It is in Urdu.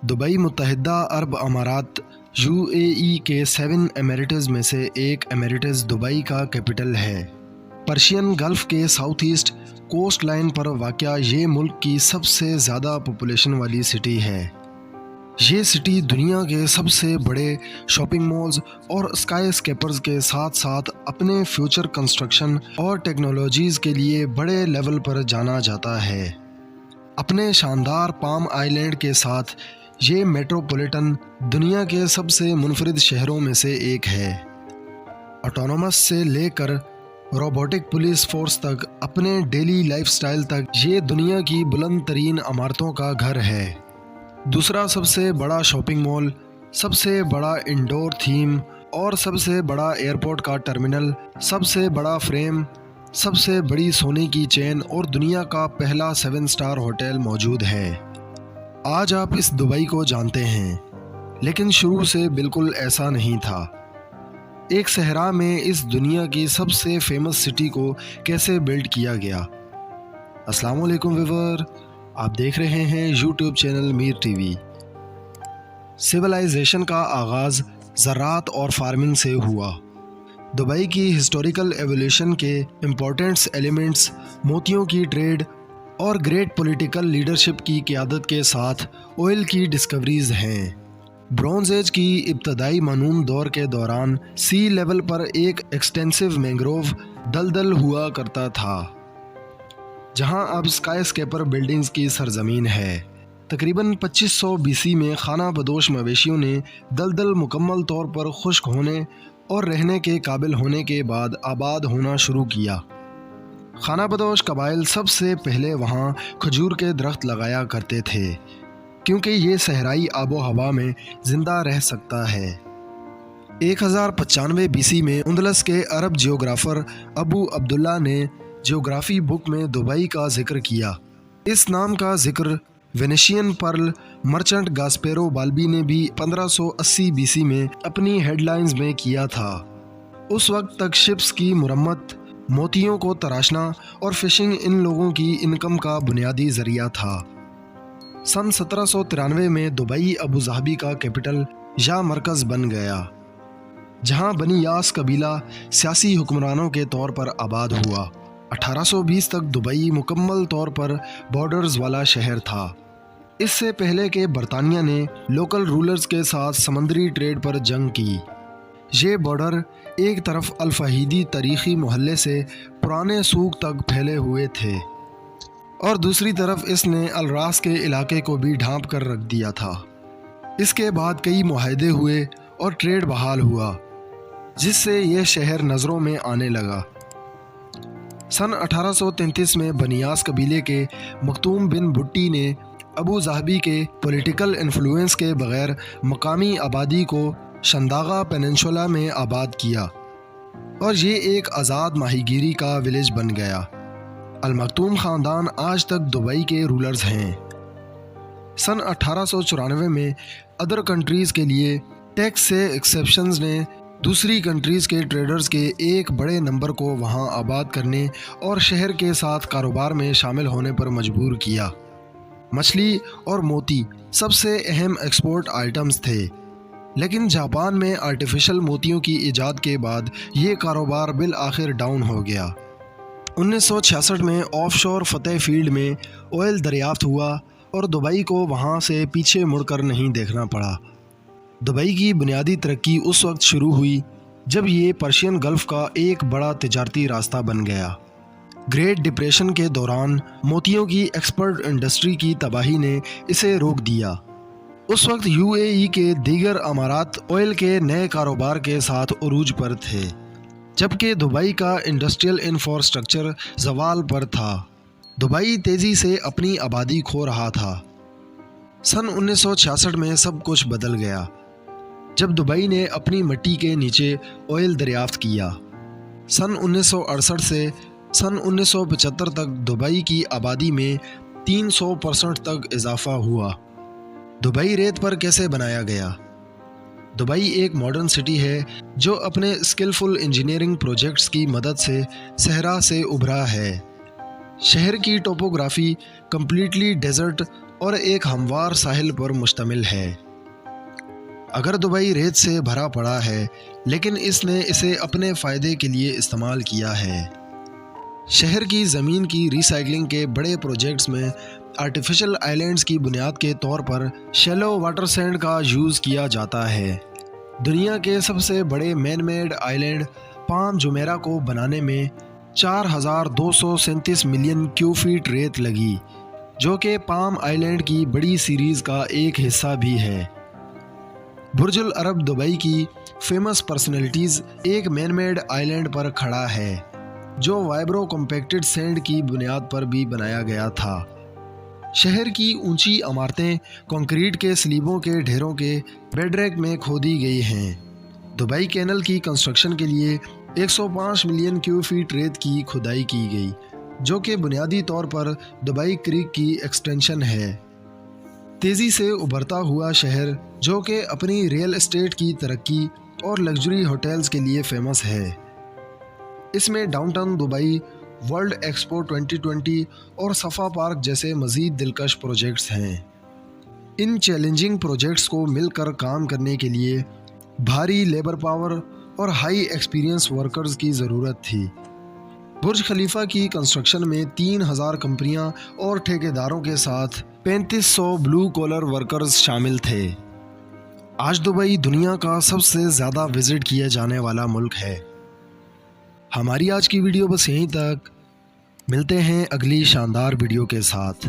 دبئی متحدہ عرب امارات UAE کے 7 ایمریٹز میں سے ایک ایمریٹز دبئی کا کیپٹل ہے۔ پرشین گلف کے ساؤتھ ایسٹ کوسٹ لائن پر واقع یہ ملک کی سب سے زیادہ پاپولیشن والی سٹی ہے۔ یہ سٹی دنیا کے سب سے بڑے شاپنگ مالز اور اسکائی اسکیپرز کے ساتھ ساتھ اپنے فیوچر کنسٹرکشن اور ٹیکنالوجیز کے لیے بڑے لیول پر جانا جاتا ہے۔ اپنے شاندار پام آئی لینڈ کے ساتھ یہ میٹروپولیٹن دنیا کے سب سے منفرد شہروں میں سے ایک ہے۔ آٹونومس سے لے کر روبوٹک پولیس فورس تک اپنے ڈیلی لائف سٹائل تک یہ دنیا کی بلند ترین عمارتوں کا گھر ہے۔ دوسرا سب سے بڑا شاپنگ مال، سب سے بڑا انڈور تھیم اور سب سے بڑا ایئرپورٹ کا ٹرمینل، سب سے بڑا فریم، سب سے بڑی سونے کی چین اور دنیا کا پہلا 7 اسٹار ہوٹل موجود ہے۔ آج آپ اس دبئی کو جانتے ہیں، لیکن شروع سے بالکل ایسا نہیں تھا۔ ایک صحرا میں اس دنیا کی سب سے فیمس سٹی کو کیسے بلڈ کیا گیا؟ السلام علیکم ویور، آپ دیکھ رہے ہیں یوٹیوب چینل میر ٹی وی۔ سویلائزیشن کا آغاز زراعت اور فارمنگ سے ہوا۔ دبئی کی ہسٹوریکل ایولیوشن کے امپورٹنٹس ایلیمنٹس موتیوں کی ٹریڈ اور گریٹ پولیٹیکل لیڈرشپ کی قیادت کے ساتھ آئل کی ڈسکوریز ہیں۔ برونز ایج کی ابتدائی مانون دور کے دوران سی لیول پر ایک ایکسٹینسو مینگروو دلدل ہوا کرتا تھا، جہاں اب اسکائی اسکیپر بلڈنگز کی سرزمین ہے۔ تقریباً 2500 BC میں خانہ بدوش مویشیوں نے دلدل مکمل طور پر خشک ہونے اور رہنے کے قابل ہونے کے بعد آباد ہونا شروع کیا۔ خانہ بدوش قبائل سب سے پہلے وہاں کھجور کے درخت لگایا کرتے تھے، کیونکہ یہ صحرائی آب و ہوا میں زندہ رہ سکتا ہے۔ 1095 BC میں اندلس کے عرب جیوگرافر ابو عبداللہ نے جیوگرافی بک میں دبئی کا ذکر کیا۔ اس نام کا ذکر وینیشین پرل مرچنٹ گاسپیرو بالبی نے بھی 1580 BC میں اپنی ہیڈ لائنز میں کیا تھا۔ اس وقت تک شپس کی مرمت، موتیوں کو تراشنا اور فشنگ ان لوگوں کی انکم کا بنیادی ذریعہ تھا۔ سن 1793 میں دبئی ابوظہبی کا کیپٹل یا مرکز بن گیا، جہاں بنی یاس قبیلہ سیاسی حکمرانوں کے طور پر آباد ہوا۔ 1820 تک دبئی مکمل طور پر بارڈرز والا شہر تھا۔ اس سے پہلے کہ برطانیہ نے لوکل رولرز کے ساتھ سمندری ٹریڈ پر جنگ کی، یہ بارڈر ایک طرف الفہیدی تاریخی محلے سے پرانے سوق تک پھیلے ہوئے تھے، اور دوسری طرف اس نے الراس کے علاقے کو بھی ڈھانپ کر رکھ دیا تھا۔ اس کے بعد کئی معاہدے ہوئے اور ٹریڈ بحال ہوا، جس سے یہ شہر نظروں میں آنے لگا۔ سن 1833 میں بنیاس قبیلے کے مختوم بن بھٹی نے ابوظہبی کے پولیٹیکل انفلوئنس کے بغیر مقامی آبادی کو شنداغا پیننسولا میں آباد کیا، اور یہ ایک آزاد ماہی گیری کا ولیج بن گیا۔ المختوم خاندان آج تک دبئی کے رولرز ہیں۔ سن 1894 میں ادر کنٹریز کے لیے ٹیکس سے ایکسیپشنز نے دوسری کنٹریز کے ٹریڈرز کے ایک بڑے نمبر کو وہاں آباد کرنے اور شہر کے ساتھ کاروبار میں شامل ہونے پر مجبور کیا۔ مچھلی اور موتی سب سے اہم ایکسپورٹ آئٹمز تھے، لیکن جاپان میں آرٹیفیشل موتیوں کی ایجاد کے بعد یہ کاروبار بالآخر ڈاؤن ہو گیا۔ 1966 میں آف شور فتح فیلڈ میں آئل دریافت ہوا اور دبئی کو وہاں سے پیچھے مڑ کر نہیں دیکھنا پڑا۔ دبئی کی بنیادی ترقی اس وقت شروع ہوئی جب یہ پرشین گلف کا ایک بڑا تجارتی راستہ بن گیا۔ گریٹ ڈپریشن کے دوران موتیوں کی ایکسپورٹ انڈسٹری کی تباہی نے اسے روک دیا۔ اس وقت UAE کے دیگر امارات آئل کے نئے کاروبار کے ساتھ عروج پر تھے، جبکہ دبئی کا انڈسٹریل انفراسٹرکچر زوال پر تھا۔ دبئی تیزی سے اپنی آبادی کھو رہا تھا۔ سن 1966 میں سب کچھ بدل گیا جب دبئی نے اپنی مٹی کے نیچے آئل دریافت کیا۔ سن 1968 سے سن 1975 تک دبئی کی آبادی میں 300% تک اضافہ ہوا۔ دبئی ریت پر کیسے بنایا گیا؟ دبئی ایک ماڈرن سٹی ہے جو اپنے اسکلفل انجینئرنگ پروجیکٹس کی مدد سے صحرا سے ابھرا ہے۔ شہر کی ٹوپوگرافی کمپلیٹلی ڈیزرٹ اور ایک ہموار ساحل پر مشتمل ہے۔ اگر دبئی ریت سے بھرا پڑا ہے، لیکن اس نے اسے اپنے فائدے کے لیے استعمال کیا ہے۔ شہر کی زمین کی ری سائیکلنگ کے بڑے پروجیکٹس میں آرٹیفیشل آئیلینڈز کی بنیاد کے طور پر شیلو واٹر سینڈ کا یوز کیا جاتا ہے۔ دنیا کے سب سے بڑے مین میڈ آئیلینڈ پام جمیرہ کو بنانے میں 4237 ملین کیوب فٹ ریت لگی، جو کہ پام آئیلینڈ کی بڑی سیریز کا ایک حصہ بھی ہے۔ برج العرب دبئی کی فیمس پرسنالٹیز ایک مین میڈ آئیلینڈ پر کھڑا ہے، جو وائبرو کمپیکٹڈ سینڈ کی بنیاد پر بھی بنایا گیا تھا۔ شہر کی اونچی عمارتیں کنکریٹ کے سلیبوں کے ڈھیروں کے بیڈ ریک میں کھودی گئی ہیں۔ دبئی کینل کی کنسٹرکشن کے لیے 105 ملین کیوب فٹ ریت کی کھدائی کی گئی، جو کہ بنیادی طور پر دبئی کریک کی ایکسٹینشن ہے۔ تیزی سے ابھرتا ہوا شہر، جو کہ اپنی ریئل اسٹیٹ کی ترقی اور لگژری ہوٹلز کے لیے فیمس ہے۔ اس میں down town Dubai, world expo 2020 اور صفا پارک جیسے مزید دلکش پروجیکٹس ہیں۔ ان چیلنجنگ پروجیکٹس کو مل کر کام کرنے کے لیے بھاری لیبر پاور اور ہائی ایکسپیرینس ورکرز کی ضرورت تھی۔ برج خلیفہ کی کنسٹرکشن میں 3000 کمپنیاں اور ٹھیکیداروں کے ساتھ 3500 بلو کالر ورکرز شامل تھے۔ آج دبئی دنیا کا سب سے زیادہ وزٹ کیا جانے والا ملک ہے۔ ہماری آج کی ویڈیو بس یہیں تک، ملتے ہیں اگلی شاندار ویڈیو کے ساتھ۔